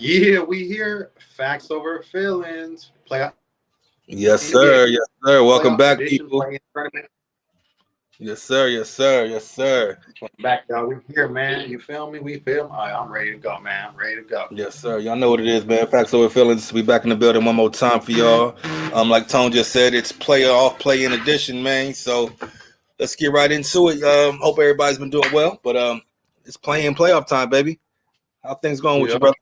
Yeah, we here. Facts over feelings. Playoff Yes, NBA sir. Yes, sir. Welcome playoff back, edition. people. Playing tournament. Yes, sir. Yes, sir. Yes, sir. Back, y'all. We here, man. You feel me? We feel. All right, I'm ready to go, man. I'm ready to go. Yes, sir. Y'all know what it is, man. Facts over feelings. We back in the building one more time for y'all. Like Tone just said, it's playoff play-in edition, man. So let's get right into it. Hope everybody's been doing well, but it's playing playoff time, baby. How things going with Yeah. you, brother?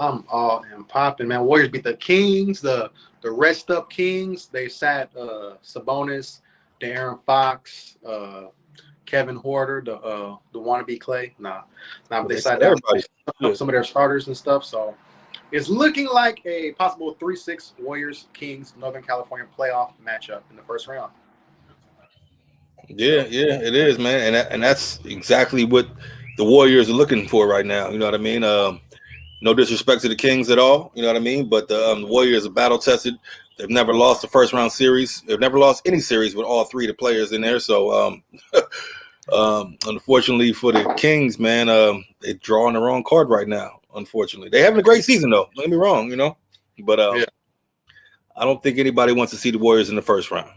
I'm all and popping, man. Warriors beat the Kings, the rest up Kings. They sat Sabonis, De'Aaron Fox, Kevin Horter, the wannabe Clay. Nah, but they They said sat down everybody. Good. some of their starters and stuff. So it's looking like a possible 3-6 Warriors Kings Northern California playoff matchup in the first round. Yeah, it is, man, and that's exactly what the Warriors are looking for right now. You know what I mean? No disrespect to the Kings at all, you know what I mean? But the Warriors are battle tested. They've never lost a first round series. They've never lost any series with all three of the players in there. So, unfortunately for the Kings, man, they're drawing the wrong card right now. Unfortunately, they're having a great season though. Don't get me wrong, you know. But Yeah. I don't think anybody wants to see the Warriors in the first round.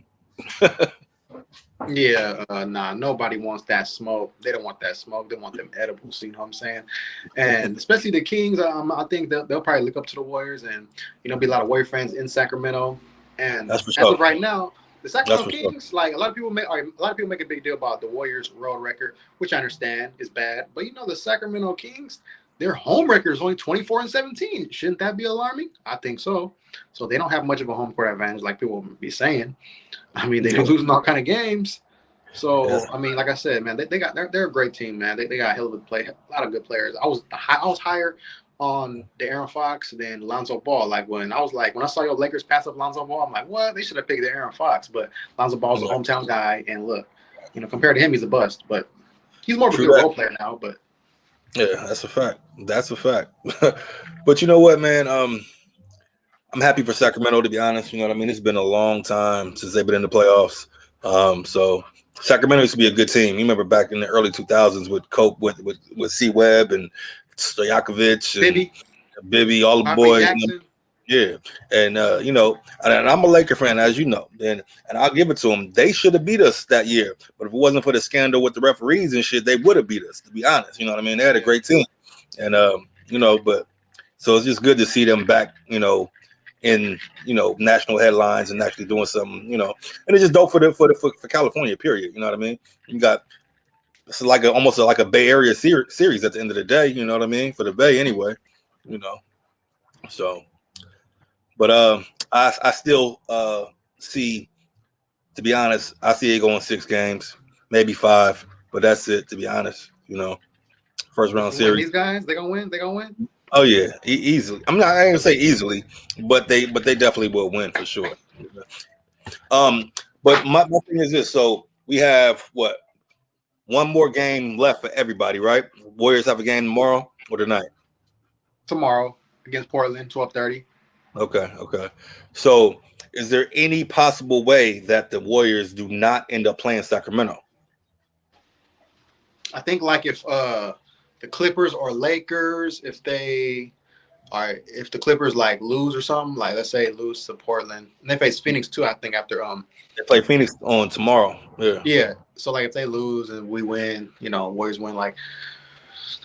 Yeah, nah, nobody wants that smoke. They don't want that smoke. They want them edibles. You know what I'm saying? And especially the Kings. I think they'll probably look up to the Warriors, and be a lot of Warrior fans in Sacramento. And That's for as sure. of right now, the Sacramento That's for Kings, like a lot of people make a big deal about the Warriors' road record, which I understand is bad. But the Sacramento Kings, their home record is only 24-17. Shouldn't that be alarming? I think so. So they don't have much of a home court advantage, like people be saying. I mean, they're losing all kind of games. So Yes. I mean, like I said, man, they're a great team, man. They got a hell of a lot of good players. I was higher on De'Aaron Fox than Lonzo Ball. Like when I saw your Lakers pass up Lonzo Ball, I'm like, what? They should have picked De'Aaron Fox. But Lonzo Ball's a hometown guy, and look, compared to him, he's a bust. But he's more of a good role player now. But yeah, that's a fact. That's a fact. But you know what, man? I'm happy for Sacramento, to be honest. You know what I mean? It's been a long time since they've been in the playoffs. So Sacramento used to be a good team. You remember back in the early 2000s with Cope, with C. Webb and Stojakovic and Bibby, all the boys. Yeah, and and I'm a Laker fan, as you know, and I'll give it to them. They should have beat us that year, but if it wasn't for the scandal with the referees and shit, they would have beat us. To be honest, you know what I mean? They had a great team, and but so it's just good to see them back, in national headlines and actually doing something, and it's just dope for California. Period. You know what I mean? You got it's like almost like a Bay Area series at the end of the day. You know what I mean? For the Bay anyway. So. But I still see, to be honest, I see it going 6 games, maybe 5, but that's it. To be honest, first round series. These guys, they gonna win. They gonna win. Oh yeah, easily. I ain't gonna say easily, but they definitely will win for sure. But my thing is this: so we have one more game left for everybody, right? Warriors have a game tomorrow or tonight. Tomorrow against Portland, 12:30. Okay. So, is there any possible way that the Warriors do not end up playing Sacramento? I think like if the Clippers or Lakers, if the Clippers like lose or something, like let's say lose to Portland, and they face Phoenix too. I think after they play Phoenix on tomorrow. Yeah. So like if they lose and we win, Warriors win, like.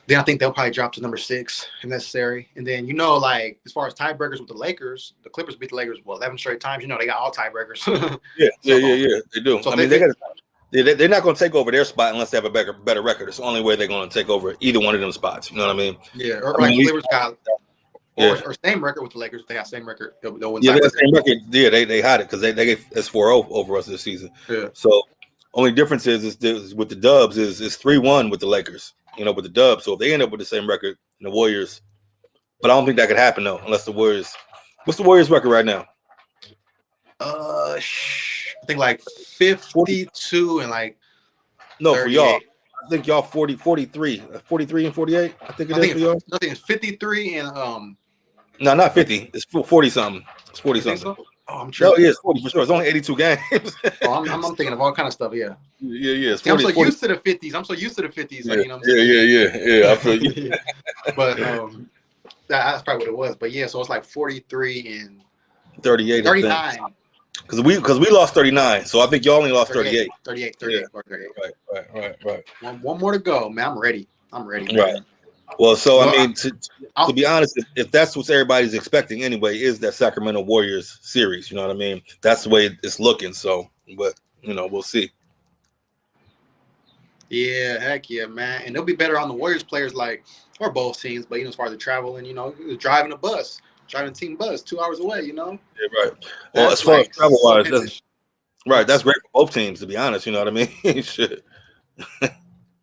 Then I think they'll probably drop to number 6 if necessary. And then, like as far as tiebreakers with the Lakers, the Clippers beat the Lakers 11 straight times. They got all tiebreakers. Yeah, they do. So they're not going to take over their spot unless they have a better record. It's the only way they're going to take over either one of them spots. You know what I mean? Yeah, or the Clippers got or same record with the Lakers. If they have same record, they'll win. Yeah, they have same record. Yeah, they had it because they get S4-0 over us this season. Yeah. So only difference is with the Dubs is 3-1 with the Lakers. With the Dubs. So if they end up with the same record in the Warriors, but I don't think that could happen though, unless the Warriors. What's the Warriors record right now? I think like 52 and like. No, 38. For y'all. I think y'all 43 and 48. I think it is for y'all. I think it's 53 and No, not 50. It's 40 something. It's 40 something. So? Oh, I'm sure. No, yeah, it's 40 for sure. It's only 82 games. I'm thinking of all kind of stuff. Yeah. Yeah. It's 40, I'm so 40. Used to the 50s. I'm so used to the 50s. Yeah, like, yeah. I feel you. But That's probably what it was. But yeah, so it's like 43 and 38, 39. Because we lost 39, so I think y'all only lost 38. 38. Yeah. 38. Right. One more to go, man. I'm ready, man. Right. Well, so Well, I mean, to be honest, if that's what everybody's expecting anyway, is that Sacramento Warriors series? You know what I mean? That's the way it's looking. So, but we'll see. Yeah, heck yeah, man. And they'll be better on the Warriors players, or both teams. But as far as the traveling, driving a team bus 2 hours away. Yeah, right. Well, That's as far as travel so wise, that's great for both teams. To be honest, you know what I mean? Shit.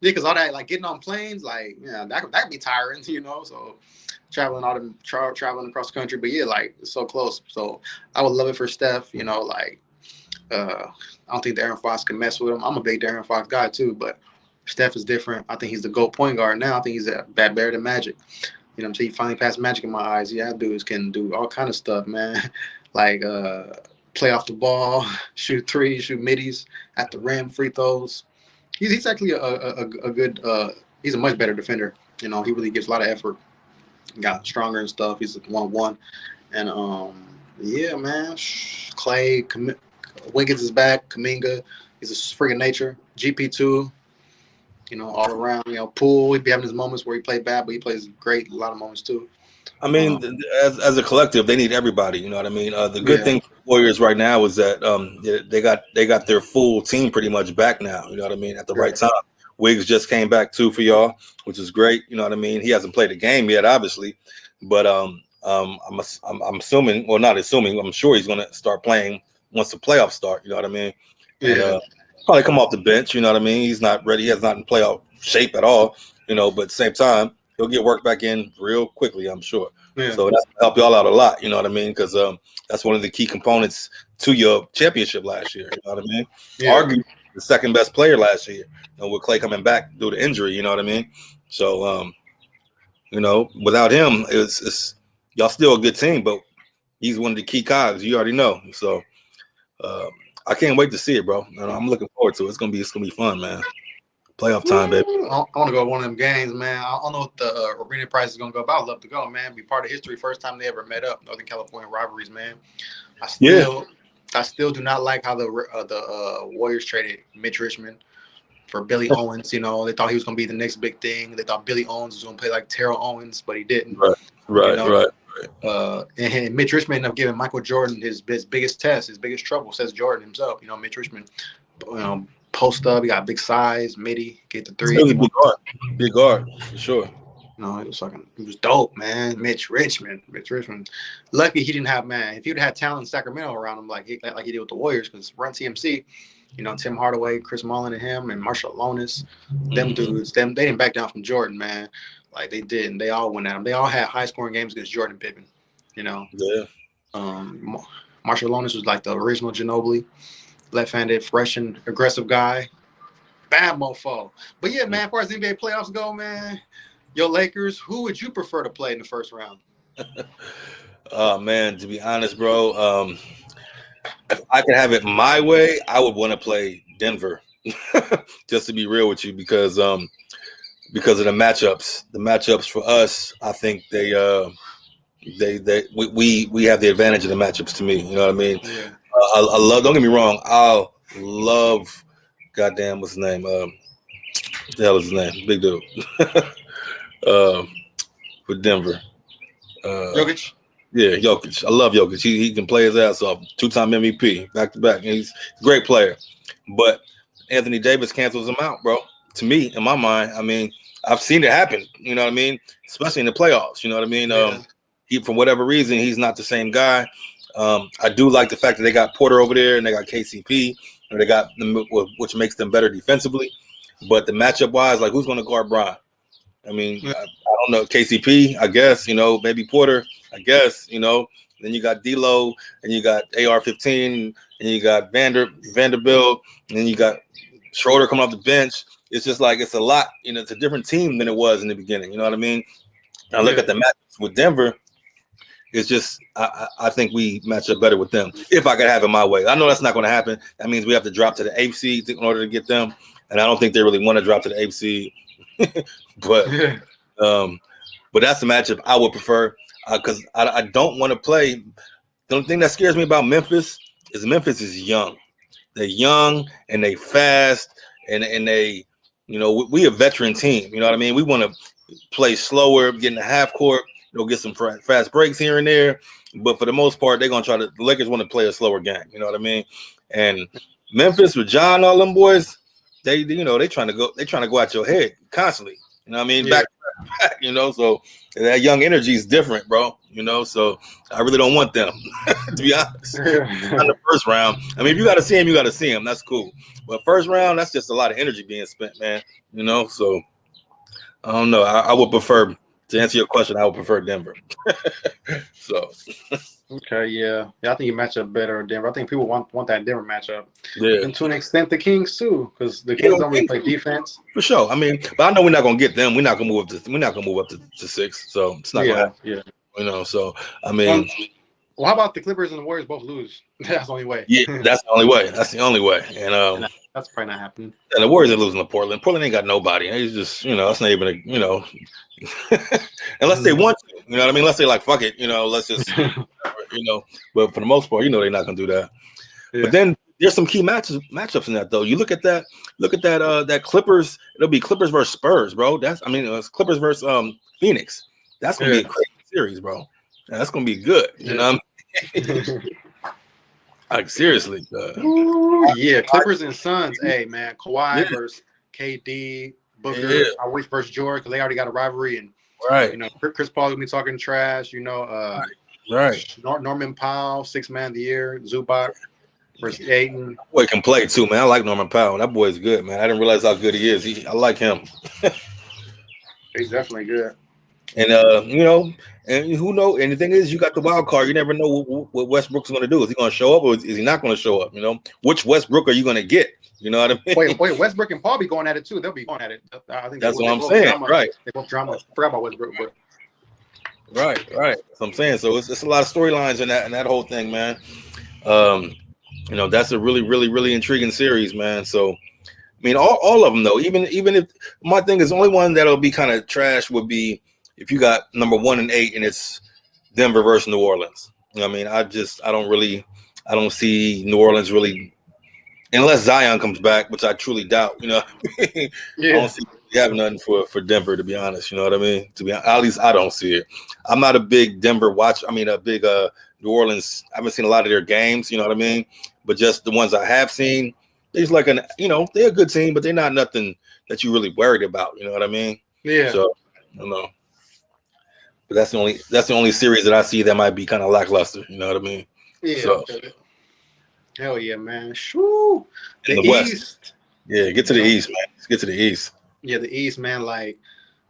Yeah, because all that getting on planes, that could be tiring, So traveling traveling across the country, but yeah, it's so close. So I would love it for Steph. I don't think Darren Fox can mess with him. I'm a big Darren Fox guy too, but Steph is different. I think he's the GOAT point guard now. I think he's better than Magic. You know what I'm saying? He finally passed Magic in my eyes. Yeah, dudes can do all kind of stuff, man. Play off the ball, shoot threes, shoot middies at the rim, free throws. He's actually a good he's a much better defender. He really gives a lot of effort. Got stronger and stuff. He's a 1-1. And yeah, man. Clay Wiggins is back. Kuminga, he's a freaking nature. GP2, all around. Poole, he'd be having his moments where he played bad, but he plays great. A lot of moments too. I mean, as a collective, they need everybody. You know what I mean? The good thing for the Warriors right now is that they got their full team pretty much back now. You know what I mean? At the right time. Wiggs just came back too for y'all, which is great. You know what I mean? He hasn't played a game yet, obviously, but I'm assuming, well, not assuming, I'm sure he's going to start playing once the playoffs start. You know what I mean? Yeah. And, probably come off the bench. You know what I mean? He's not ready. He has not in playoff shape at all. But at the same time, he'll get worked back in real quickly, I'm sure. Yeah. So that's gonna help y'all out a lot. You know what I mean? Because that's one of the key components to your championship last year. You know what I mean? Yeah. Arguably the second best player last year. With Clay coming back due to injury. You know what I mean? So without him, it's y'all still a good team, but he's one of the key cogs. You already know. So I can't wait to see it, bro. I'm looking forward to it. It's gonna be fun, man. Playoff time, baby. I want to go to one of them games, man. I don't know what the arena price is gonna go, but I'd love to go, man. Be part of history. First time they ever met up. Northern California rivalries, man. I still do not like how the Warriors traded Mitch Richmond for Billy Owens. They thought he was gonna be the next big thing. They thought Billy Owens was gonna play like Terrell Owens, but he didn't. Right. And Mitch Richmond ended up giving Michael Jordan his biggest test, his biggest trouble, says Jordan himself. Mitch Richmond, post up, he got big size, midi, get the three. Big guard, for sure. He was dope, man. Mitch Richmond. Lucky he didn't have, man. If he'd had talent in Sacramento around him like he did with the Warriors, because Run TMC, Tim Hardaway, Chris Mullin, and him, and Marshall Alonis, them dudes, they didn't back down from Jordan, man. Like they didn't. They all went at him. They all had high scoring games against Jordan Pippen. Yeah. Marshall Alonis was like the original Ginobili, left-handed, fresh and aggressive guy. Bad mofo. But yeah, man, as far as NBA playoffs go, man, your Lakers, who would you prefer to play in the first round? Man, to be honest, bro, if I could have it my way, I would want to play Denver. Just to be real with you, because of the matchups. The matchups for us, I think we have the advantage of the matchups. To me, you know what I mean. Yeah. I love. Don't get me wrong. I love. Goddamn, what's his name? What the hell is his name? Big dude. For Denver. Jokic. Yeah, Jokic. I love Jokic. He can play his ass off. 2-time MVP, back to back. He's a great player. But Anthony Davis cancels him out, bro. To me, in my mind, I mean, I've seen it happen. You know what I mean? Especially in the playoffs. You know what I mean? Yeah. He, for whatever reason, he's not the same guy. I do like the fact that they got Porter over there and they got KCP, and they got them, which makes them better defensively. But the matchup wise, like, who's going to guard Bron? I mean, I don't know. KCP, I guess. Maybe Porter, I guess. Then you got D'Lo, and you got AR-15, and you got Vanderbilt, and then you got Schroeder coming off the bench. It's just like it's a lot. It's a different team than it was in the beginning. You know what I mean? Now look at the matches with Denver. It's just I think we match up better with them. If I could have it my way, I know that's not going to happen. That means we have to drop to the 8th seed in order to get them, and I don't think they really want to drop to the 8th seed. But But that's the matchup I would prefer because I don't want to play. The only thing that scares me about Memphis is young. They're young and they fast and they, we a veteran team. You know what I mean? We want to play slower, get in the half court, get some fast breaks here and there. But for the most part, they're gonna the Lakers want to play a slower game. You know what I mean? And Memphis with John, all them boys, they trying to go at your head constantly. You know what I mean? Yeah. Back, so that young energy is different, bro. So I really don't want them, to be honest. On the first round, I mean, if you got to see him, you got to see him. That's cool. But first round, that's just a lot of energy being spent, man. So I don't know. I would prefer, to answer your question, I would prefer Denver. So. Okay, yeah. I think you match up better with Denver. I think people want that Denver matchup. Yeah. And to an extent, the Kings too, because the Kings don't really play defense. For sure. I mean, but I know we're not gonna get them. We're not gonna move up to 6. So it's not gonna happen. Yeah. So I mean, well, how about the Clippers and the Warriors both lose? That's the only way. Yeah, that's the only way. That's the only way. And that's probably not happening. And the Warriors are losing to Portland. Portland ain't got nobody. It's just, it's not even unless they want to, you know what I mean? Unless they like, fuck it, let's just, but for the most part, they're not going to do that. Yeah. But then there's some key matchups in that, though. You look at that Clippers, it'll be Clippers versus Spurs, bro. It's Clippers versus Phoenix. That's going to be a crazy series, bro. Yeah, that's going to be good, you know what I mean? Like, seriously. Clippers and Suns. Hey, man, Kawhi versus KD, Booker. Yeah. I wish versus Jordan because they already got a rivalry. And, Chris Paul going to be talking trash, Right. Norman Powell, 6th man of the year. Zubac versus Ayton. That boy can play, too, man. I like Norman Powell. That boy's good, man. I didn't realize how good he is. I like him. He's definitely good. And, and who knows? And the thing is, you got the wild card. You never know what Westbrook's going to do. Is he going to show up or is he not going to show up? Which Westbrook are you going to get? You know what I mean? Wait, Westbrook and Paul be going at it too. They'll be going at it. I think that's what I'm saying. Right. They both drama. I forgot about Westbrook, but right. That's what I'm saying. So it's a lot of storylines in that whole thing, man. That's a really, really, really intriguing series, man. So I mean, all of them though. Even if my thing is the only one that'll be kind of trash would be if you got number 1 and 8 and it's Denver versus New Orleans. I mean, I don't see New Orleans really, unless Zion comes back, which I truly doubt. I don't see having nothing for Denver, to be honest. You know what I mean? At least I don't see it. I'm not a big Denver watch. I mean, a big New Orleans. I haven't seen a lot of their games. You know what I mean? But just the ones I have seen, they're like they're a good team, but they're not nothing that you really worried about. You know what I mean? Yeah. So I don't know. But that's the only series that I see that might be kind of lackluster. You know what I mean? Yeah. So, hell yeah, man. Shoo. The East. Yeah, get to the East, man. Let's get to the East. Yeah, the East, man. Like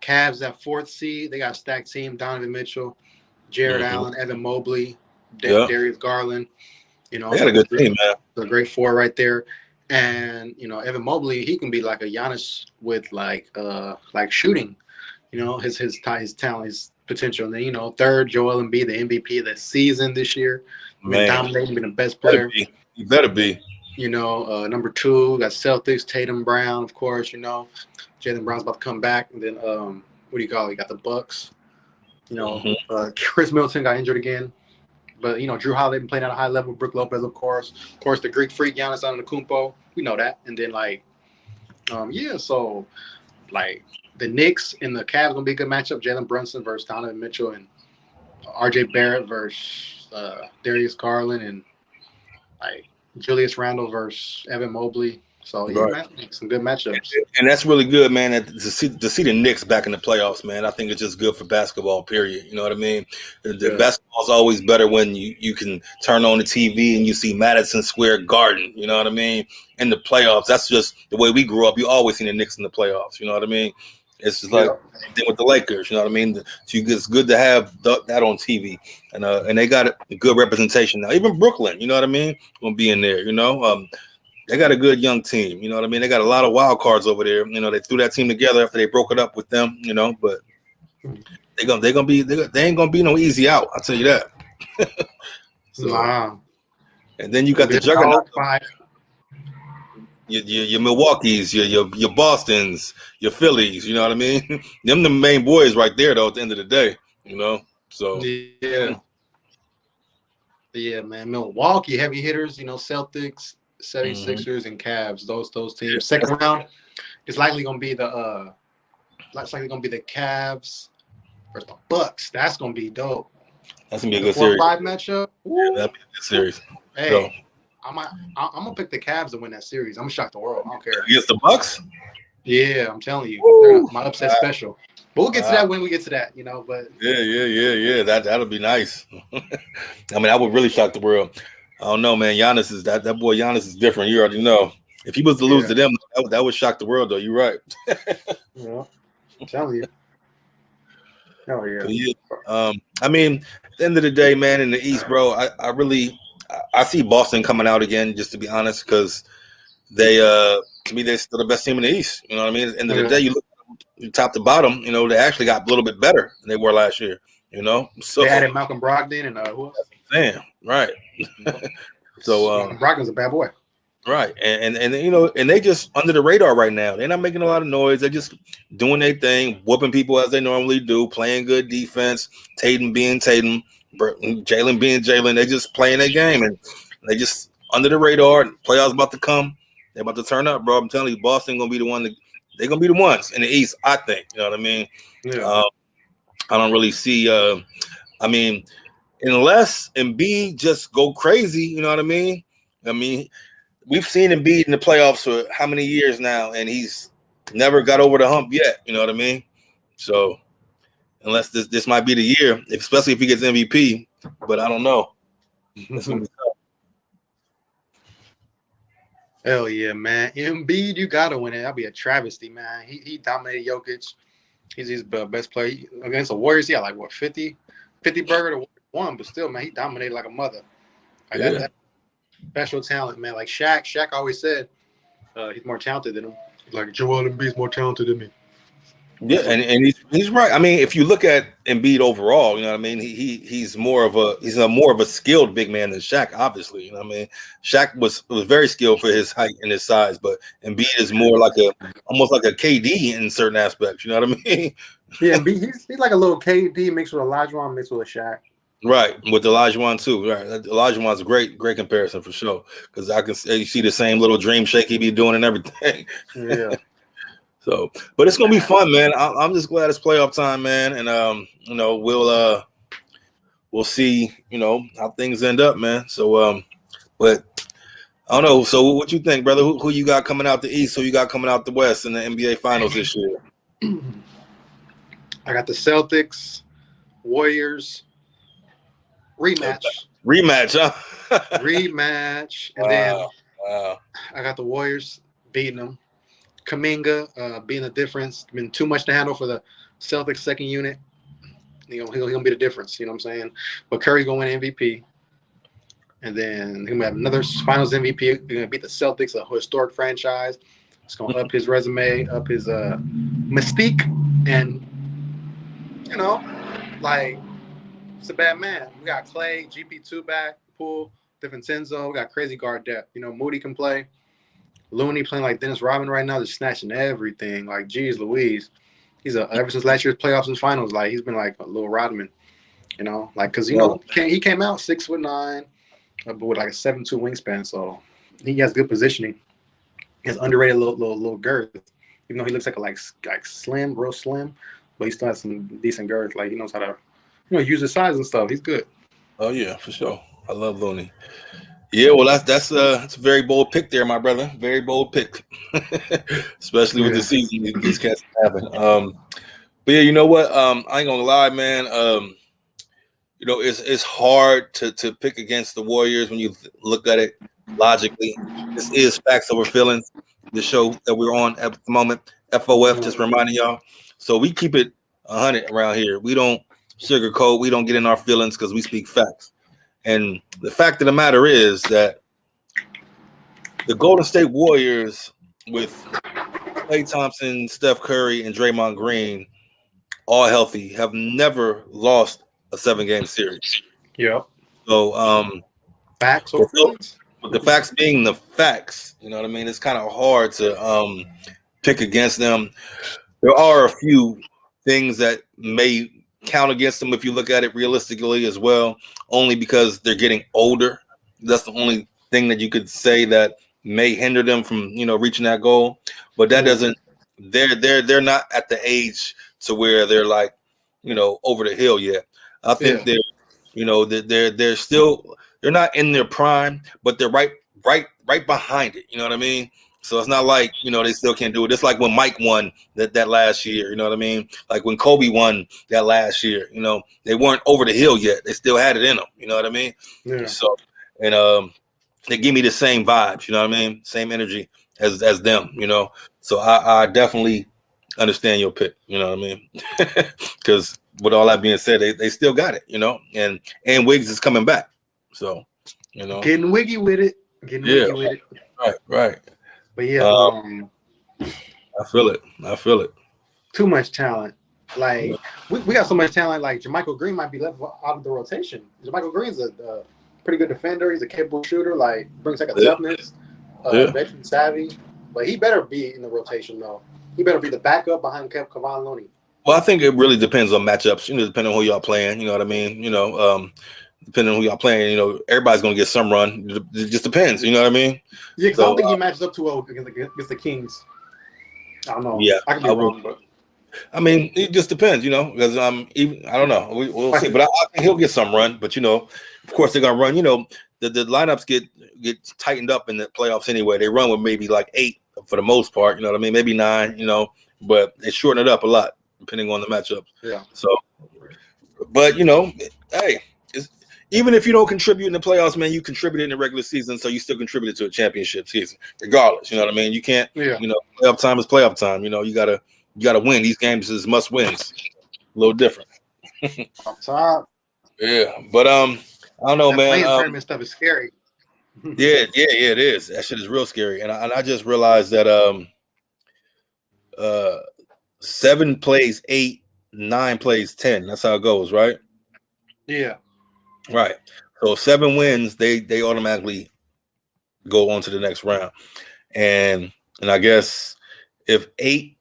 Cavs at 4th seed. They got a stacked team. Donovan Mitchell, Jared Allen, Evan Mobley, Darius Garland. They had a good team, man. The great 4 right there. And Evan Mobley, he can be like a Giannis with like shooting. His talent, his potential. And then 3rd, Joel Embiid, the MVP of the season this year. Been dominating, been the best player. You better be. Number 2, got Celtics, Tatum Brown, of course. Jaylen Brown's about to come back. And then what do you call it? You got the Bucks. Chris Middleton got injured again. But Drew Holiday been playing at a high level. Brook Lopez, of course. Of course, the Greek freak Giannis Antetokounmpo. We know that. And then so the Knicks and the Cavs gonna be a good matchup. Jalen Brunson versus Donovan Mitchell and RJ Barrett versus Darius Garland and Julius Randle versus Evan Mobley. So man, some good matchups. And that's really good, man. To see the Knicks back in the playoffs, man. I think it's just good for basketball, period. You know what I mean? The basketball's always better when you can turn on the TV and you see Madison Square Garden. You know what I mean? In the playoffs, that's just the way we grew up. You always see the Knicks in the playoffs. You know what I mean? It's just like with the Lakers. You know what I mean? It's good to have that on TV, and they got a good representation now. Even Brooklyn, you know what I mean, gonna be in there. They got a good young team. You know what I mean? They got a lot of wild cards over there. They threw that team together after they broke it up with them. But they ain't gonna be no easy out. I'll tell you that. So, wow. And then you got the juggernaut. your Milwaukee's, your Boston's, your Phillies. You know what I mean? Them the main boys right there, though. At the end of the day, you know. So yeah, man. Milwaukee heavy hitters. You know, Celtics, 76ers, and Cavs. Those teams. Second round, it's likely gonna be the Cavs versus the Bucks. That's gonna be dope. That's gonna be a good series. 4-5 matchup. Yeah, that'd be a good series. Hey, so, I'm gonna pick the Cavs to win that series. I'm gonna shock the world. I don't care. Against the Bucks? Yeah, I'm telling you, my upset special. But we'll get to that when we get to that, you know. But yeah. That'll be nice. I mean, I would really shock the world. I don't know, man. Giannis is that boy. Giannis is different. You already know. If he was to lose to them, that would shock the world, though. You're right. Yeah, I'm telling you. Oh yeah. I mean, at the end of the day, man, in the East, bro, I see Boston coming out again, just to be honest, because they to me they're still the best team in the East. You know what I mean? At the end of the day, you look top to bottom, you know, they actually got a little bit better than they were last year. You know, so they added Malcolm Brogdon and who else? Damn, right. So Malcolm Brogdon's a bad boy. Right, and you know, and they just under the radar right now. They're not making a lot of noise. They're just doing their thing, whooping people as they normally do, playing good defense. Tatum being Tatum, Jalen being Jalen. They're just playing their game, and they just under the radar. Playoffs about to come. They're about to turn up, bro. I'm telling you, Boston gonna be the one. They're gonna be the ones in the East. I think. You know what I mean? Yeah. I don't really see. I mean, unless Embiid just go crazy. You know what I mean? We've seen Embiid in the playoffs for how many years now, and he's never got over the hump yet. You know what I mean? So, unless this might be the year, especially if he gets MVP, but I don't know. Hell yeah, man! Embiid, you gotta win it. That'd be a travesty, man. He dominated Jokic. He's his best player against the Warriors. He had like what 50 burger to one, but still, man, he dominated like a mother. Like that special talent, man. Like Shaq always said, he's more talented than him. Like Joel Embiid's more talented than me. Yeah, and he's right. I mean, if you look at Embiid overall, you know what I mean. He's more of a skilled big man than Shaq. Obviously, you know what I mean. Shaq was very skilled for his height and his size, but Embiid is more like almost like a KD in certain aspects. You know what I mean? Yeah, Embiid, he's like a little KD mixed with Olajuwon mixed with a Shaq. Right, with Olajuwon too. Right, Olajuwon's a great comparison for sure. Because you see the same little dream shake he be doing and everything. Yeah. So, but it's gonna be fun, man. I'm just glad it's playoff time, man. And you know, we'll see, you know, how things end up, man. So, but I don't know. So, what you think, brother? Who you got coming out the East? Who you got coming out the West in the NBA Finals this year? I got the Celtics, Warriors. Rematch, huh? Rematch, and then I got the Warriors beating them. Kuminga being the difference. Been too much to handle for the Celtics second unit. He'll be the difference. You know what I'm saying? But Curry's gonna win MVP, and then he'll have another Finals MVP. He's gonna beat the Celtics, a historic franchise. It's gonna up his resume, up his mystique, and you know, like. It's a bad man. We got Clay, GP2 back, Poole, DiVincenzo. We got crazy guard depth. You know, Moody can play. Looney playing like Dennis Rodman right now, just snatching everything. Like, geez Louise. He's ever since last year's playoffs and finals, like, he's been like a little Rodman. You know, like, because, you know, he came out 6'9", but with like a 7'2" wingspan. So he has good positioning. He has underrated little girth. Even though he looks like slim, real slim, but he still has some decent girth. Like, he knows how to, you know, use his size and stuff. He's good. Oh yeah, for sure. I love Looney. Yeah, well, that's a very bold pick there, my brother. Very bold pick, especially with the season these cats having. But yeah, you know what? I ain't gonna lie, man. You know, it's hard to pick against the Warriors when you look at it logically. This is Facts Over Feelings, the show that we're on at the moment. FOF, just reminding y'all. So we keep it 100 around here. We don't sugarcoat. We don't get in our feelings because we speak facts. And the fact of the matter is that the Golden State Warriors with Klay Thompson, Steph Curry, and Draymond Green, all healthy, have never lost a 7-game series. Yep. So facts or feelings? But the facts being the facts, you know what I mean? It's kind of hard to pick against them. There are a few things that may count against them if you look at it realistically as well, only because they're getting older. That's the only thing that you could say that may hinder them from, reaching that goal. But that doesn't. They're not at the age to where they're like, over the hill yet. I think they're still, they're not in their prime, but they're right behind it. You know what I mean? So it's not like, they still can't do it. It's like when Mike won that last year, you know what I mean? Like when Kobe won that last year, they weren't over the hill yet. They still had it in them, you know what I mean? Yeah. So, and they give me the same vibes, you know what I mean? Same energy as them, So I definitely understand your pick, you know what I mean? Because with all that being said, they still got it, and Wiggs is coming back. So, Getting wiggy with it. Wiggy with it. Right. But yeah, I feel it. Too much talent. Like we got so much talent. Like JaMychal Green might be left out of the rotation. JaMychal Green's a pretty good defender. He's a capable shooter. Like brings like a toughness, veteran savvy. But he better be in the rotation though. He better be the backup behind Kevon Looney. Well, I think it really depends on matchups. Depending on who y'all playing. You know what I mean? Depending on who y'all playing, everybody's gonna get some run. It just depends. You know what I mean? Yeah, because I don't think he matches up too well against the Kings. I don't know. Yeah, I could be wrong, but I mean, it just depends. Because I don't know. We'll see. But I think he'll get some run. But of course they're gonna run. The lineups get tightened up in the playoffs anyway. They run with maybe like 8 for the most part. You know what I mean? Maybe 9. But they shorten it up a lot depending on the matchups. Yeah. So, but hey. Even if you don't contribute in the playoffs, man, you contributed in the regular season, so you still contributed to a championship season, regardless. You know what I mean? You can't. Yeah. Playoff time is playoff time. You gotta win. These games is must wins. A little different. Up top. Yeah, but I don't know, man. Tournament stuff is scary. Yeah, it is. That shit is real scary. And I just realized that 7 plays 8, 9 plays 10. That's how it goes, right? Yeah. Right. So 7 wins, they automatically go on to the next round. And I guess if 8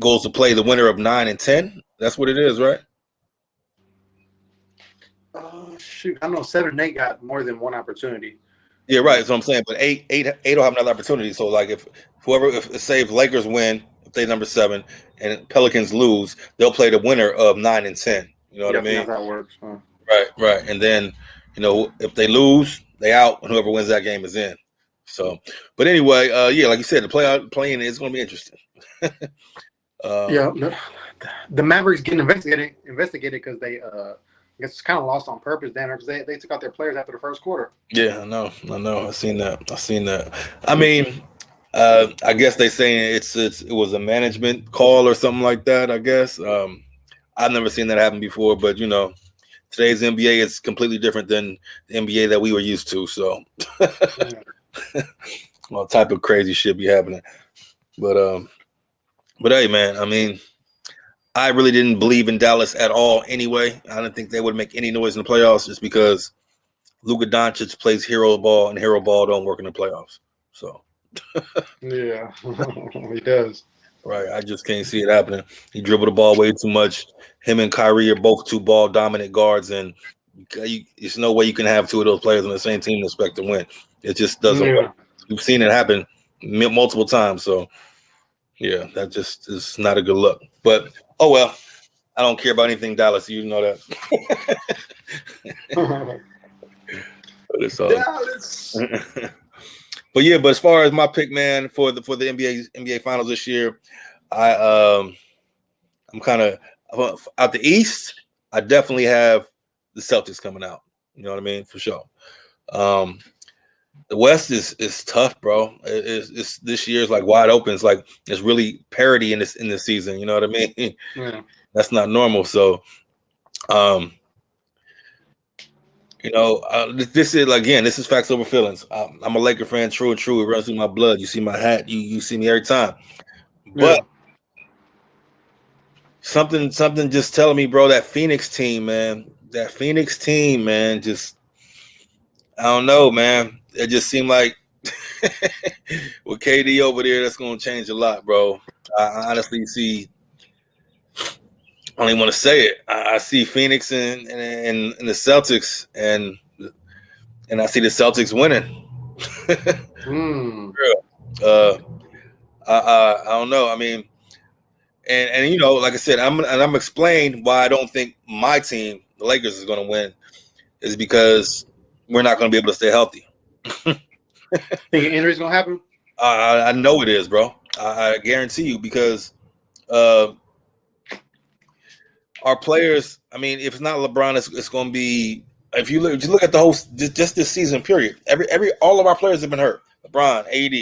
goes to play the winner of 9 and 10, that's what it is, right? Oh shoot. I know 7 and 8 got more than one opportunity. Yeah, right. That's what I'm saying. But 8 will have another opportunity. So like if Lakers win, if they number 7 and Pelicans lose, they'll play the winner of 9 and 10. You know what I mean? That's how it works. Huh? Right. And then, if they lose, they out, and whoever wins that game is in. So, but anyway, like you said, the playing is going to be interesting. The Mavericks getting investigated because they, I guess, kind of lost on purpose, Danner, because they took out their players after the first quarter. Yeah, I know. I've seen that. I mean, I guess they saying it was a management call or something like that. I guess I've never seen that happen before, but today's NBA is completely different than the NBA that we were used to. So, all type of crazy shit be happening. But hey, man, I mean, I really didn't believe in Dallas at all. Anyway, I didn't think they would make any noise in the playoffs just because Luka Doncic plays hero ball, and hero ball don't work in the playoffs. So, yeah, he does. Right, I just can't see it happening. He dribbled the ball way too much. Him and Kyrie are both 2 ball dominant guards, and there's no way you can have 2 of those players on the same team and expect to win. It just doesn't work. We've seen it happen multiple times. So, yeah, that just is not a good look. But oh well, I don't care about anything Dallas. You know that. But it's all Dallas. But yeah, but as far as my pick, man, for the NBA Finals this year, I'm kind of out the East. I definitely have the Celtics coming out. You know what I mean, for sure. The West is tough, bro. It's this year is like wide open. It's like it's really parity in this season. You know what I mean? Yeah. That's not normal. So, this is again. This is facts over feelings. I'm a Laker fan, true and true. It runs through my blood. You see my hat. You see me every time. But something just telling me, bro, that Phoenix team, man, just I don't know, man. It just seemed like with KD over there, that's going to change a lot, bro. I honestly see. I don't even want to say it. I see Phoenix and the Celtics, and I see the Celtics winning. uh, I don't know. I mean, and you know, like I said, I'm explain why I don't think my team, the Lakers, is going to win, is because we're not going to be able to stay healthy. Think injury's gonna happen? I know it is, bro. I guarantee you, because our players. I mean, if it's not LeBron, it's going to be. If you look at the whole just this season period, all of our players have been hurt. LeBron, AD,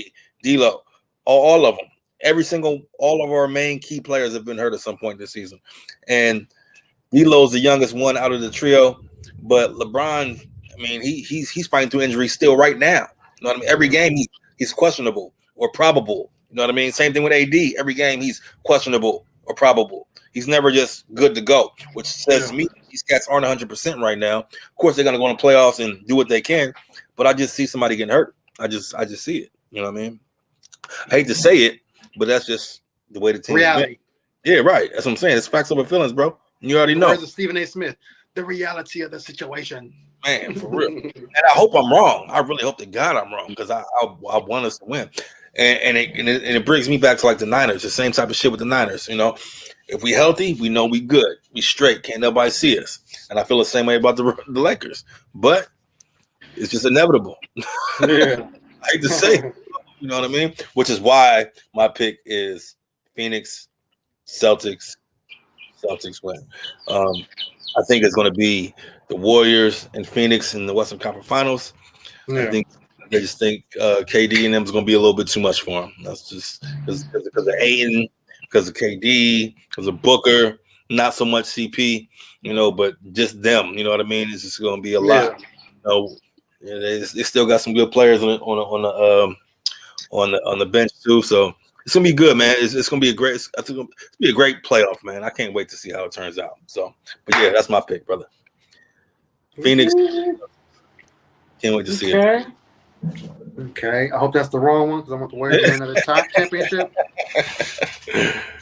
D'Lo, all of them. All of our main key players have been hurt at some point this season, and D'Lo's the youngest one out of the trio. But LeBron, I mean, he's fighting through injury still right now. You know what I mean? Every game he's questionable or probable. You know what I mean? Same thing with AD. Every game he's questionable or probable. He's never just good to go, which says to me these cats aren't 100% right now. Of course, they're going to go in the playoffs and do what they can, but I just see somebody getting hurt. I just see it. You know what I mean? I hate to say it, but that's just the way the team reality. Yeah, right. That's what I'm saying. It's facts over feelings, bro. You already know. Where's Stephen A. Smith? The reality of the situation. Man, for real. And I hope I'm wrong. I really hope to God I'm wrong, because I want us to win. And it brings me back to like the Niners, the same type of shit with the Niners. You know, if we healthy, we know we good. We straight. Can't nobody see us. And I feel the same way about the Lakers. But it's just inevitable. Yeah. I hate to say it, you know what I mean? Which is why my pick is Phoenix, Celtics win. I think it's going to be the Warriors and Phoenix in the Western Conference Finals. Yeah. I just think KD and them is going to be a little bit too much for them. That's just because of Ayton, because of KD, because of Booker, not so much CP, you know, but just them. You know what I mean? It's just going to be a lot. You know, they still got some good players on the bench too. So it's gonna be good, man. It's gonna be a great. I think it's gonna be a great playoff, man. I can't wait to see how it turns out. So, but yeah, that's my pick, brother. Phoenix. Can't wait to see it. Okay. I hope that's the wrong one, because I want the Warriors to win another top championship.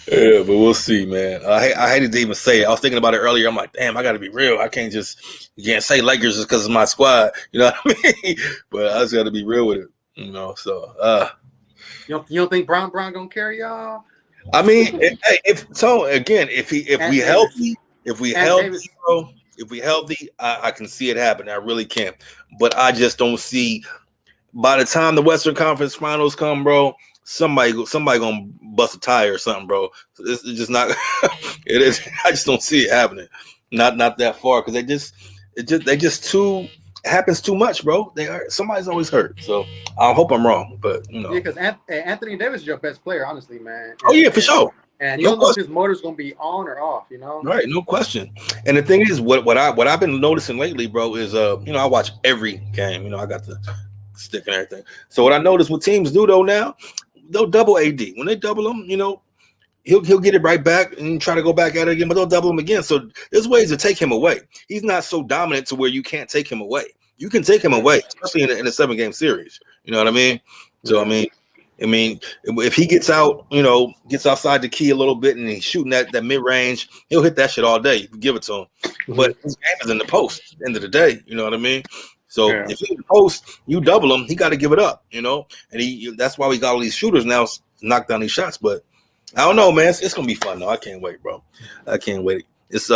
Yeah, but we'll see, man. I hated to even say it. I was thinking about it earlier. I'm like, damn, I got to be real. I can't say Lakers just because it's my squad. You know what I mean? But I just got to be real with it. You know, so. You don't think Brown gonna carry y'all? I mean, if we healthy, I can see it happen. I really can. But I just don't see. By the time the Western Conference Finals come, bro, somebody gonna bust a tire or something, bro. So it's just not. It is. I just don't see it happening. Not that far, because they just too. It happens too much, bro. Somebody's always hurt. So I hope I'm wrong, but you know. Yeah, because Anthony Davis is your best player, honestly, man. Oh yeah, for sure. And you don't know if his motor's gonna be on or off, you know. Right, no question. And the thing is, what I've been noticing lately, bro, is you know, I watch every game. You know, I got the stick and everything. So what I notice what teams do though now, they'll double AD. When they double him, you know, he'll get it right back and try to go back at it again, but they'll double him again. So there's ways to take him away. He's not so dominant to where you can't take him away. You can take him away, especially in a 7-game series. You know what I mean? So I mean, if he gets out, you know, gets outside the key a little bit and he's shooting that mid range, he'll hit that shit all day. You can give it to him. But his game is in the post at the end of the day. You know what I mean? So if he's in the post, you double him, he got to give it up, you know? And that's why we got all these shooters now knock down these shots. But I don't know, man. It's gonna be fun though. I can't wait, bro. I can't wait. It's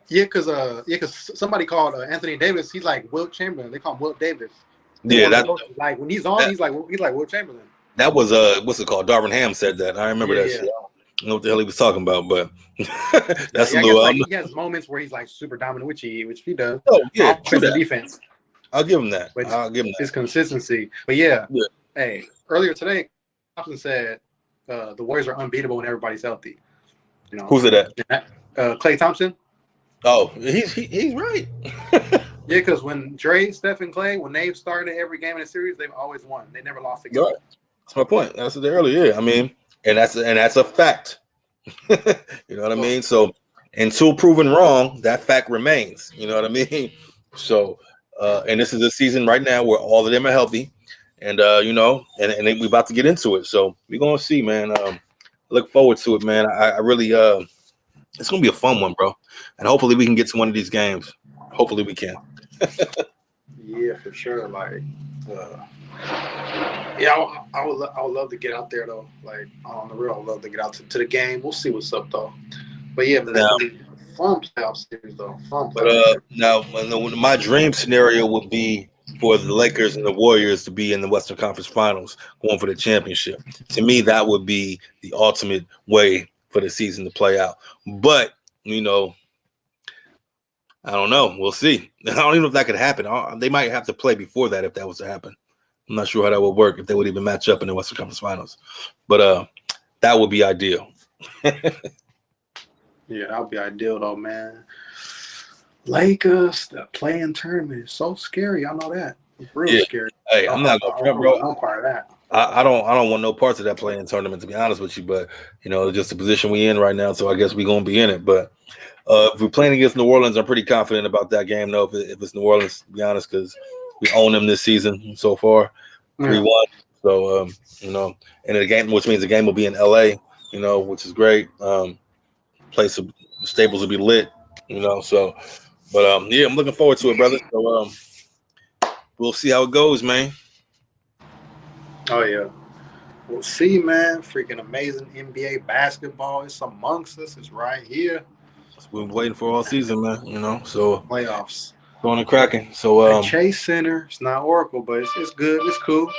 because somebody called Anthony Davis. He's like Wilt Chamberlain. They call him Wilt Davis. Like when he's on, he's like Wilt Chamberlain. That was what's it called? Darvin Ham said that. I remember that shit. I don't know what the hell he was talking about, but that's a little. He has moments where he's like super dominant, which he does. Oh yeah, true that. Defense. I'll give him that. His consistency. But hey, earlier today, Thompson said the Warriors are unbeatable when everybody's healthy. You know, who's it at? Klay Thompson. Oh, he's right. Yeah, because when Dre, Steph, and Klay, when they've started every game in the series, they've always won. They never lost a game. Right. That's my point. That's what earlier. Yeah, I mean, and that's a fact. You know what I mean? So until proven wrong, that fact remains. You know what I mean? So And this is a season right now where all of them are healthy, and and we're about to get into it. So we're gonna see, man. Look forward to it, man. I really, it's gonna be a fun one, bro. And hopefully we can get to one of these games. Hopefully we can. Yeah, for sure. Like, yeah, I would love to get out there though. Like on the real, I would love to get out to the game. We'll see what's up though. But yeah, man, that's gonna be a fun playoff series though. Fun playoff. Now, my dream scenario would be for the Lakers and the Warriors to be in the Western Conference Finals, going for the championship. To me, that would be the ultimate way for the season to play out. But I don't know. We'll see. I don't even know if that could happen. They might have to play before that if that was to happen. I'm not sure how that would work, if they would even match up in the Western Conference Finals. But that would be ideal. Yeah, that would be ideal though, man. Lakers, the playing tournament is so scary. I know that. It's real scary. Hey, I'm not gonna front, bro. I'm part of that. I don't want no parts of that playing tournament, to be honest with you. But just the position we in right now, so I guess we're gonna be in it. But if we're playing against New Orleans, I'm pretty confident about that game, though. If it's New Orleans, to be honest, because we own them this season so far, 3-1. So and the game, which means the game will be in LA, which is great. Place of Staples will be lit, So, but yeah, I'm looking forward to it, brother. So we'll see how it goes, man. Oh yeah, we'll see, man. Freaking amazing NBA basketball. It's amongst us. It's right here. We've been waiting for all season, man. So playoffs going and cracking. So Chase Center. It's not Oracle, but it's good. It's cool.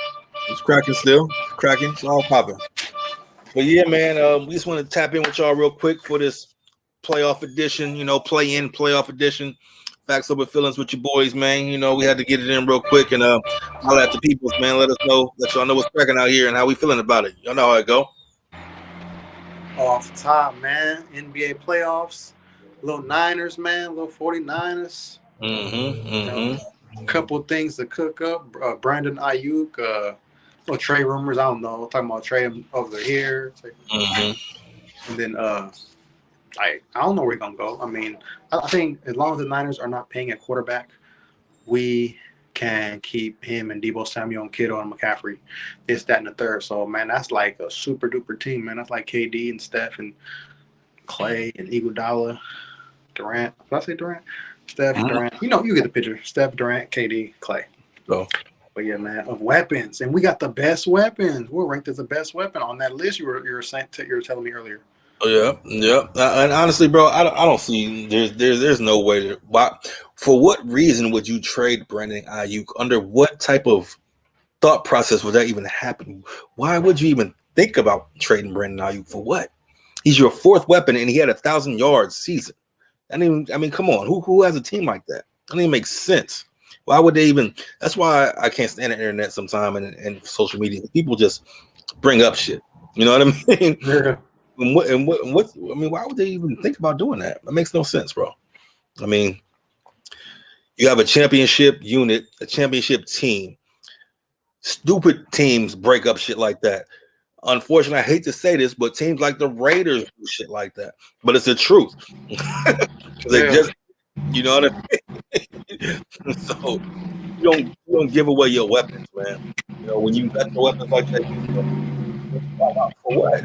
It's cracking still. Cracking. It's all popping. But yeah, man, we just want to tap in with y'all real quick for this playoff edition, play-in playoff edition. Facts Over Feelings with your boys, man. We had to get it in real quick and holler at the peoples, man. Let y'all know what's cracking out here and how we feeling about it. Y'all know how it go. Off the top, man. NBA playoffs. Little Niners, man. Little 49ers. A couple things to cook up. Brandon Ayuk. Trade rumors. I don't know. We're talking about trade over here. And then I don't know where he's gonna go. I mean, I think as long as the Niners are not paying a quarterback, we can keep him and Deebo Samuel and Kittle and McCaffrey. This, that, and the third. So man, that's like a super duper team, man. That's like KD and Steph and Clay and Iguodala, Durant. Did I say Durant? Steph, Durant. You get the picture. Steph, Durant, KD, Clay. So. But yeah, man, of weapons, and we got the best weapons. We're ranked as the best weapon on that list. You were telling me earlier. Oh yeah. And honestly, bro, I don't see there's no way to. Why? For what reason would you trade Brandon Ayuk? Under what type of thought process would that even happen? Why would you even think about trading Brandon Ayuk for what? He's your fourth weapon, and he had 1,000 yards season. I mean, come on, who has a team like that? That doesn't make sense. Why would they even? That's why I can't stand the internet sometimes and social media. People just bring up shit. You know what I mean? Yeah. What? I mean, why would they even think about doing that? That makes no sense, bro. I mean, you have a championship unit, a championship team. Stupid teams break up shit like that. Unfortunately, I hate to say this, but teams like the Raiders do shit like that. But it's the truth. They just, you know what I mean? So you don't give away your weapons, man. When you got your weapons like that, for what?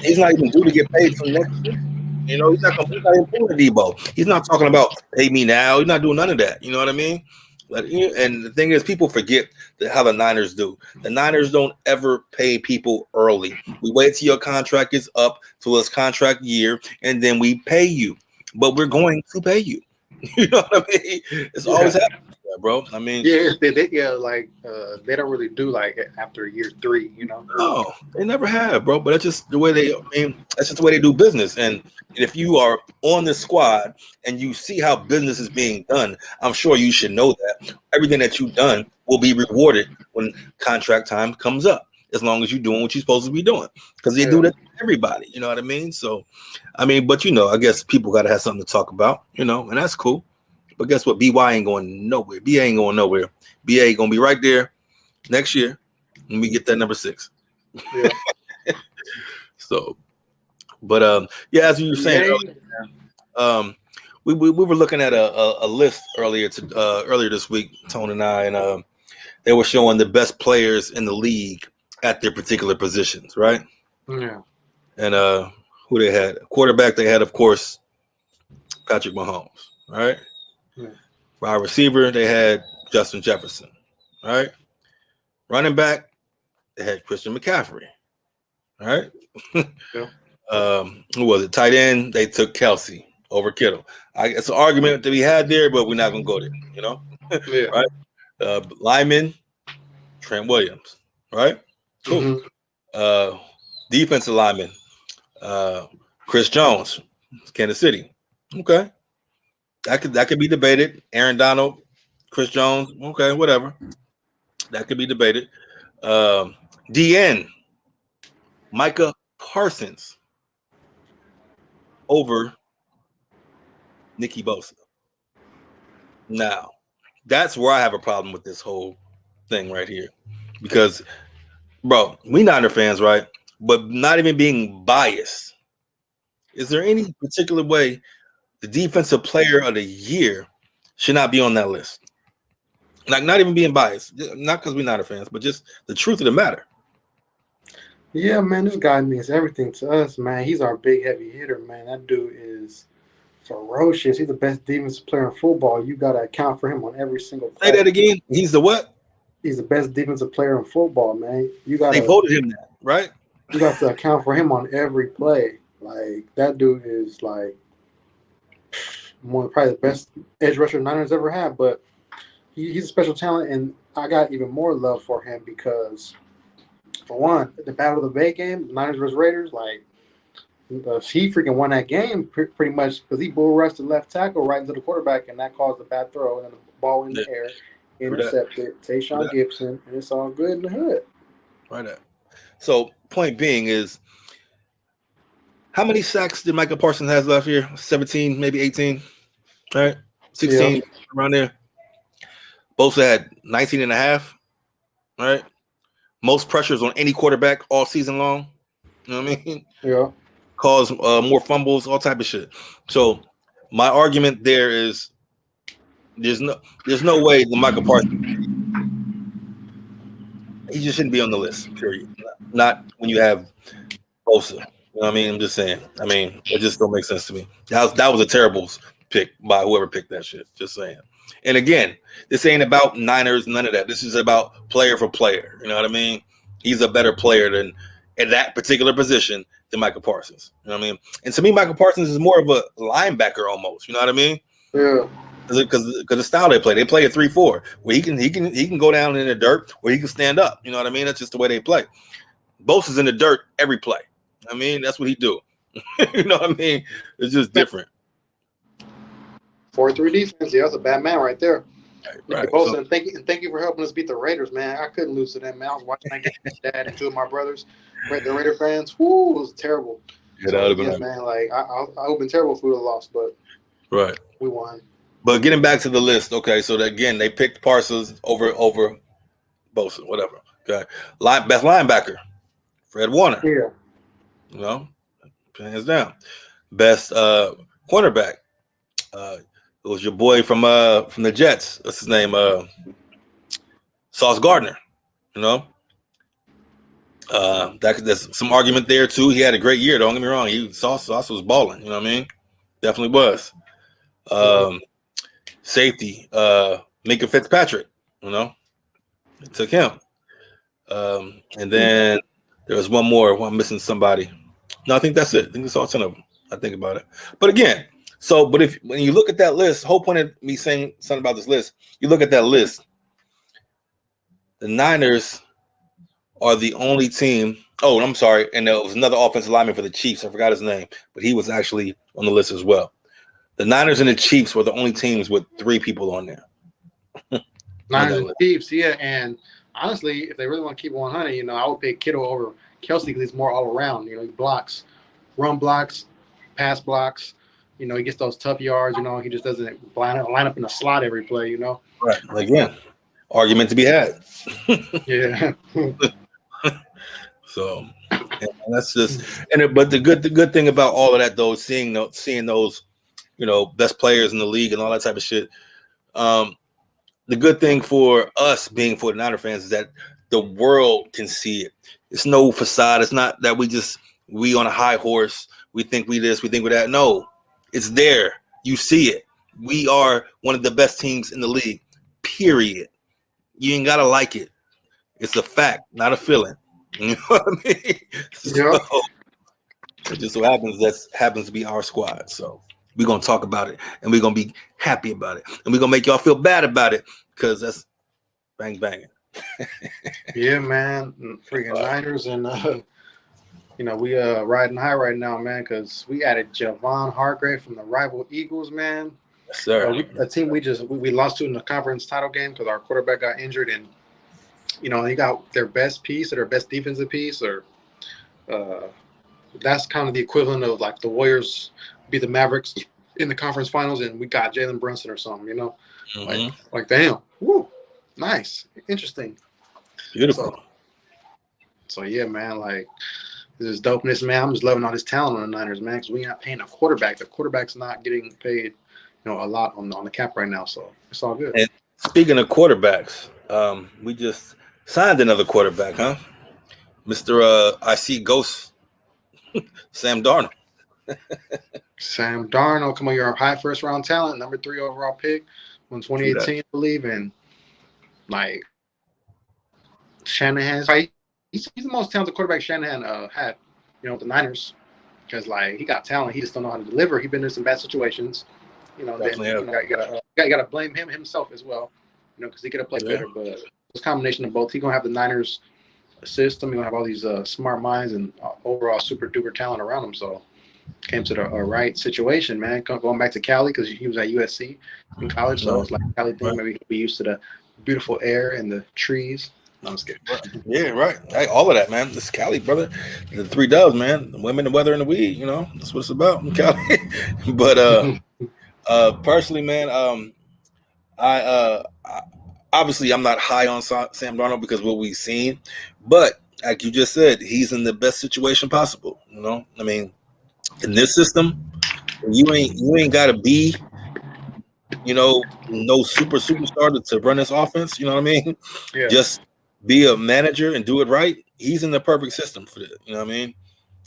He's not even due to get paid for next year. He's not even pulling Debo. He's not talking about pay me now. He's not doing none of that. You know what I mean? And the thing is, people forget how the Niners do. The Niners don't ever pay people early. We wait till your contract is up, till it's contract year, and then we pay you. But we're going to pay you. You know what I mean? It's always happening, bro. I mean, they don't really do like after year 3. No, they never have, bro. But that's just the way that's just the way they do business. And if you are on the squad and you see how business is being done, I'm sure you should know that everything that you've done will be rewarded when contract time comes up, as long as you're doing what you're supposed to be doing. Because they do that to everybody, you know what I mean? So, but I guess people got to have something to talk about, and that's cool. But guess what? BY ain't going nowhere. BA ain't going nowhere. BA going to be right there next year when we get that number 6. Yeah. So, but as you were saying earlier, we were looking at a list earlier this week, Tone and I, and they were showing the best players in the league at their particular positions, right? Yeah. And who they had? Quarterback, they had, of course, Patrick Mahomes, right? Yeah. Wide receiver, they had Justin Jefferson, right? Running back, they had Christian McCaffrey, right? Yeah. Who was it? Tight end, they took Kelsey over Kittle. It's an argument to be had there, but we're not going to go there, you know? Yeah. Right? Lineman, Trent Williams, right? Cool. Mm-hmm. Defensive lineman, Chris Jones, Kansas City. Okay. That could be debated. Aaron Donald, Chris Jones, okay, whatever. That could be debated. DN, Micah Parsons over Nicky Bosa. Now, that's where I have a problem with this whole thing right here. Because, bro, we Niner fans, right? But not even being biased. Is there any particular way the defensive player of the year should not be on that list? Like, not even being biased. Not because we're Niner fans, but just the truth of the matter. Yeah, man, this guy means everything to us, man. He's our big, heavy hitter, man. That dude is ferocious. He's the best defensive player in football. You got to account for him on every single play. Say that again. He's the what? He's the best defensive player in football, man. They voted him that, right? You got to account for him on every play. Like, that dude is, like, probably the best edge rusher Niners ever had. But he's a special talent, and I got even more love for him because, for one, the Battle of the Bay game, Niners vs. Raiders, like, he freaking won that game pretty much because he bull rushed the left tackle right into the quarterback, and that caused a bad throw, and then the ball in the air, intercepted, Tayshaun Gibson, and it's all good in the hood. Right. So, point being is, how many sacks did Micah Parsons has left here? 17, maybe 18, right? 16, around there. Both had 19 and a half, right? Most pressures on any quarterback all season long. You know what I mean? Yeah. Cause more fumbles, all type of shit. So my argument there is there's no way the Micah Parsons, he just shouldn't be on the list, period. Not when you have Bosa. You know what I mean? I'm just saying. I mean, it just don't make sense to me. That was a terrible pick by whoever picked that shit. Just saying. And again, this ain't about Niners, none of that. This is about player for player. You know what I mean? He's a better player than at that particular position than Micah Parsons. You know what I mean? And to me, Micah Parsons is more of a linebacker almost. You know what I mean? Yeah. Because the style they play a 3-4 where he can go down in the dirt where he can stand up. You know what I mean? That's just the way they play. Bosa's in the dirt every play. I mean, that's what he do. You know what I mean? It's just different. 4-3 defense. Yeah, that's a bad man right there. Right. Bosa, so, and thank you for helping us beat the Raiders, man. I couldn't lose to them, man. I was watching that game with my dad and two of my brothers, the Raider fans. Woo, it was terrible. Yeah, that would have been man. Like I would have been terrible if we would have lost, but we won. But getting back to the list, okay. So again, they picked Parsons over Bosa, whatever. Okay, best linebacker, Fred Warner. Yeah. You know, hands down. Best cornerback. It was your boy from the Jets. What's his name? Sauce Gardner. You know, there's some argument there too. He had a great year. Don't get me wrong. Sauce was balling. You know what I mean? Definitely was. Safety. Minka Fitzpatrick. You know, it took him. And then there was one more. I'm missing somebody. No, I think that's it. I think it's all 10 of them. I think about it. But again. But when you look at that list, the whole point of me saying something about this list, you look at that list, the Niners are the only team. Oh, I'm sorry. And there was another offensive lineman for the Chiefs. I forgot his name, but he was actually on the list as well. The Niners and the Chiefs were the only teams with 3 people on there. Niners and Chiefs, yeah. And honestly, if they really want to keep 100, you know, I would pick Kittle over Kelsey because he's more all around. You know, he blocks, run blocks, pass blocks. You know, he gets those tough yards. You know, he just doesn't line up in a slot every play. You know, right? Again, argument to be had. Yeah. So, and that's just but the good thing about all of that though, seeing those best players in the league and all that type of shit. The good thing for us being 49er fans is that the world can see it. It's no facade. It's not that we on a high horse. We think we this, we think we that. No, it's there. You see it. We are one of the best teams in the league, period. You ain't got to like it. It's a fact, not a feeling. You know what I mean? So, it just so happens to be our squad. So we're going to talk about it, and we're going to be happy about it, and we're going to make y'all feel bad about it because that's bang banging. Yeah, man. Freaking Niners, and we riding high right now, man, because we added Javon Hargrave from the rival Eagles, man. Yes, sir. A team we lost to in the conference title game because our quarterback got injured, and they got their best piece or their best defensive piece, or that's kind of the equivalent of like the Warriors beat the Mavericks in the conference finals, and we got Jalen Brunson or something, Mm-hmm. like damn, woo, nice, interesting, beautiful. So yeah, man, like this is dopeness, man. I'm just loving all this talent on the Niners, man, because we're not paying a quarterback. The quarterback's not getting paid, a lot on the cap right now, so it's all good. And speaking of quarterbacks, we just signed another quarterback, huh? Mr. I see Ghost, Sam Darnold. Sam Darnold, come on, you're a high first round talent, number 3 overall pick in 2018, I believe, and like Shanahan's he's the most talented quarterback Shanahan had, with the Niners, because like he got talent, he just don't know how to deliver. He's been in some bad situations, then you gotta blame himself as well, because he could have played better. But this combination of both, he's gonna have the Niners system. He's gonna have all these smart minds and overall super duper talent around him. So came to the right situation, man. Going back to Cali because he was at USC in college, so it's like a Cali thing. Maybe he'll be used to the beautiful air and the trees. No, I'm just kidding. Yeah, right. Hey, all of that, man. This is Cali, brother. The 3 doves, man. The women, the weather, and the weed. That's what it's about in Cali. But personally, man, I obviously I'm not high on Sam Darnold because of what we've seen, but like you just said, he's in the best situation possible. I mean, in this system, you ain't got to be, no superstar to run this offense. You know what I mean? Yeah. Just be a manager and do it right. He's in the perfect system for it. You know what I mean?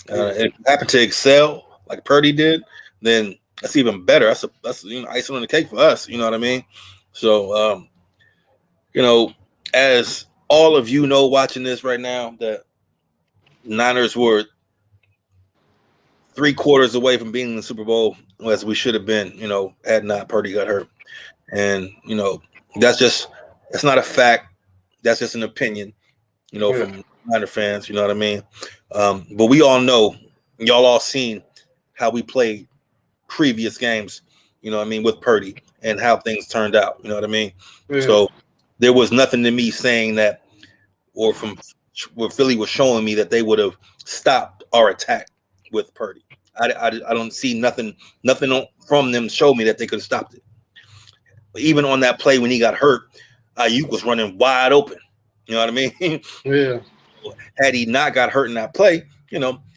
If you happen to excel like Purdy did, then that's even better. That's icing on the cake for us. You know what I mean? So, as all of you know, watching this right now, that Niners were 3 quarters away from being in the Super Bowl, as we should have been, had not Purdy got hurt. And, that's not a fact. That's just an opinion, from Niner fans, you know what I mean? But we all know, y'all all seen how we played previous games, with Purdy and how things turned out, you know what I mean? Yeah. So there was nothing to me saying that, or from what Philly was showing me, that they would have stopped our attack with Purdy. I don't see nothing from them show me that they could have stopped it. But even on that play when he got hurt, Ayuk was running wide open. You know what I mean? Yeah. Had he not got hurt in that play,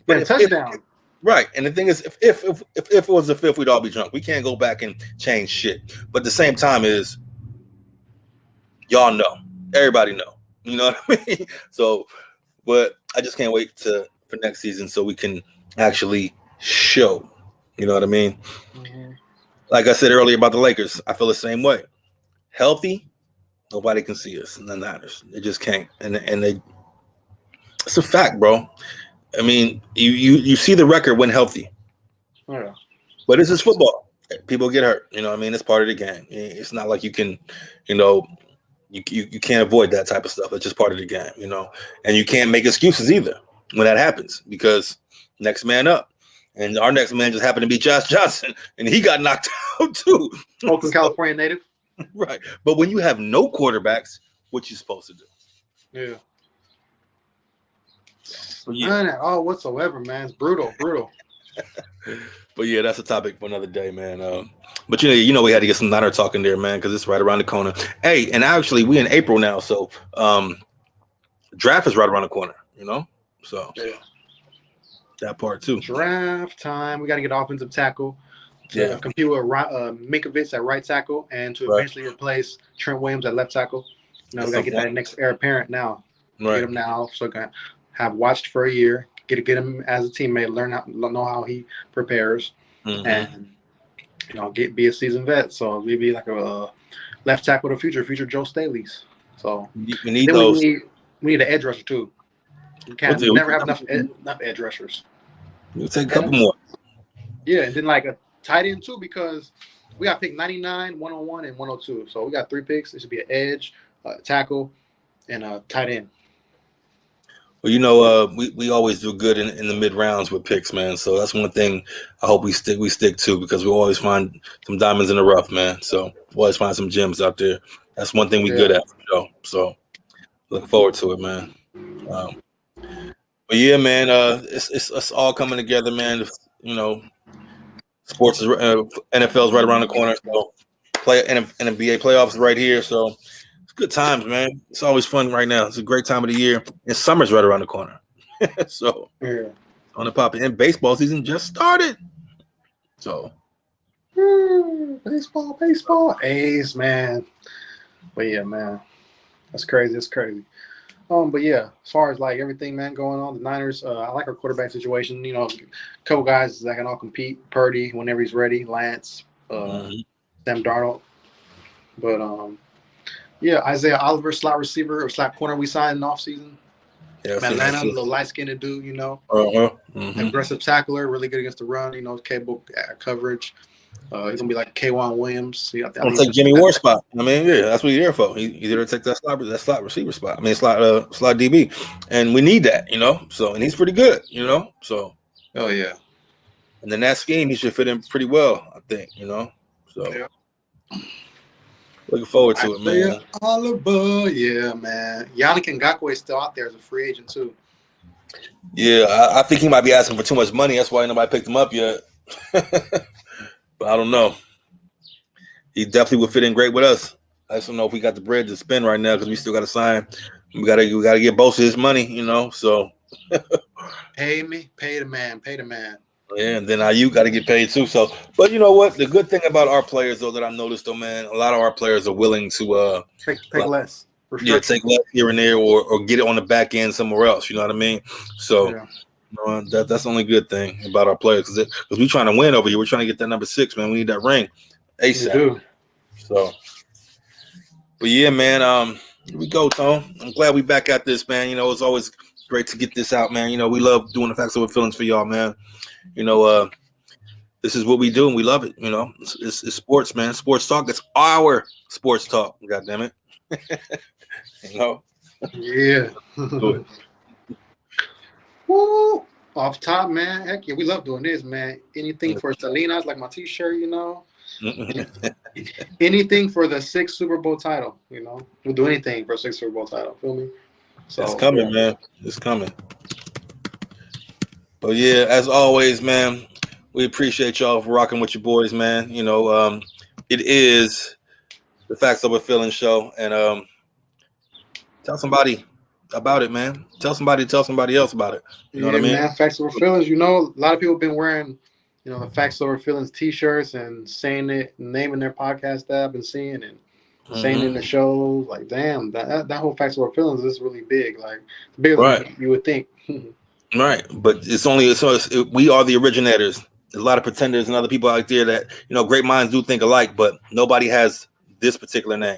but a touchdown. Right. And the thing is, if it was the 5th, we'd all be drunk. We can't go back and change shit. But at the same time is, y'all know, everybody know. You know what I mean? So, but I just can't wait for next season so we can actually show. You know what I mean? Mm-hmm. Like I said earlier about the Lakers, I feel the same way. Healthy, nobody can see us in the Niners. They just can't. And it's a fact, bro. I mean, you see the record when healthy. Yeah. But this is football. People get hurt. You know what I mean? It's part of the game. It's not like you can, you can't avoid that type of stuff. It's just part of the game, And you can't make excuses either when that happens, because next man up. And our next man just happened to be Josh Johnson, and he got knocked out too. Oakland, California native. Right. But when you have no quarterbacks, what you supposed to do? Yeah. None at all whatsoever, man. It's brutal. But yeah, that's a topic for another day, man. But we had to get some Niner talk in there, man, because it's right around the corner. Hey, and actually we in April now, so draft is right around the corner, So yeah. That part too. Draft time. We got to get offensive tackle to compete with Minkovic at right tackle and to eventually replace Trent Williams at left tackle. You know, we got to get that next heir apparent now. Right. Get him now, so I can have watched for a year. Get him as a teammate, know how he prepares, and you know, be a seasoned vet. So we be like a left tackle of the future Joe Staley's. So we need those. We need an edge rusher too. We can't never have enough edge rushers. We'll take a couple more. Yeah, and then like a tight end too, because we got pick 99, 101, and 102. So we got 3 picks. It should be an edge, tackle, and a tight end. Well, you know, we always do good in the mid rounds with picks, man. So that's one thing I hope we stick to, because we always find some diamonds in the rough, man. So we always find some gems out there. That's one thing we good at, you know. So looking forward to it, man. But yeah, man, it's all coming together, man. You know, sports is NFL's right around the corner. So NBA playoffs is right here. So good times, man. It's always fun right now. It's a great time of the year, and summer's right around the corner. So on the pop, and baseball season just started. So baseball, A's, man. But yeah, man, that's crazy. It's crazy. But yeah, as far as like everything, man, going on, the Niners, I like our quarterback situation. You know, a couple guys that can all compete. Purdy, whenever he's ready. Lance, Sam Darnold. But yeah, Isaiah Oliver, slot receiver or slot corner we signed in the offseason. Yeah, Atlanta, a little light-skinned dude, you know. Aggressive tackler, really good against the run, you know, capable coverage. He's going to be like K'Wan Williams. I'll take Jimmy Ward's spot. I mean, yeah, that's what he's here for. He's here to take that slot receiver spot. I mean, slot DB. And we need that, you know. So, and he's pretty good, you know. So. Oh, yeah. And then that scheme, he should fit in pretty well, I think, you know. So. Yeah. Looking forward to it, man. Oliver, yeah, man. Yannick Ngakoue is still out there as a free agent, too. Yeah, I think he might be asking for too much money. That's why nobody picked him up yet. But I don't know. He definitely would fit in great with us. I just don't know if we got the bread to spend right now, because we still got to sign. We got to get both of his money, you know. So pay the man. Yeah, and then you got to get paid too. So, but you know what? The good thing about our players, though, that I've noticed, though, man, a lot of our players are willing to take less. Yeah, take less here and there, or get it on the back end somewhere else. You know what I mean? So, you know, that's the only good thing about our players, because we're trying to win over here. We're trying to get that number 6, man. We need that ring ASAP. We do. So, but yeah, man. Here we go, Tom. I'm glad we back at this, man. You know, it's always great to get this out, man. You know, we love doing the Facts Over Feelings for y'all, man. You know, this is what we do, and we love it. You know, it's sports, man. Sports talk. It's our sports talk. God damn it. You know. Yeah. Woo! Off top, man. Heck yeah, we love doing this, man. Anything for Salinas, like my T-shirt, you know. Anything for the 6th Super Bowl title, you know. We'll do anything for a 6th Super Bowl title. Feel me? So it's coming, man. It's coming. But yeah, as always, man, we appreciate y'all for rocking with your boys, man. You know, it is the Facts Over Feelings show, and tell somebody about it, man. Tell somebody else about it. You know what I mean? Man, Facts Over Feelings. You know, a lot of people have been wearing, you know, the Facts Over Feelings T-shirts and saying it, naming their podcast that I've been seeing, and saying it in the shows. Like, damn, that whole Facts Over Feelings is really big. Like, bigger than you would think. Right, but we are the originators. There's a lot of pretenders and other people out there that, you know, great minds do think alike, but nobody has this particular name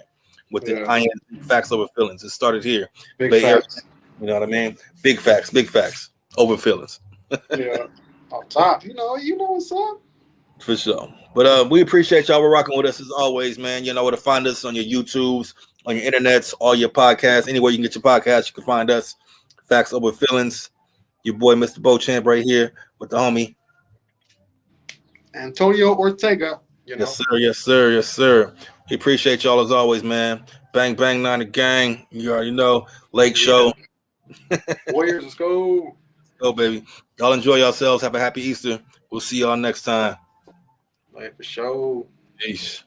with the Facts Over Feelings. It started here. Big facts. You know what I mean? Big facts over feelings. Yeah, on top. You know what's up. For sure. But we appreciate y'all for rocking with us as always, man. You know where to find us on your YouTubes, on your internets, all your podcasts. Anywhere you can get your podcasts, you can find us. Facts Over Feelings. Your boy, Mr. Beauchamp, right here with the homie Antonio Ortega. You know? Yes, sir. We appreciate y'all as always, man. Bang, bang, Niner gang. You already know. Lake Show. Warriors, let's go. Go, baby. Y'all enjoy yourselves. Have a happy Easter. We'll see y'all next time. For sure. Peace.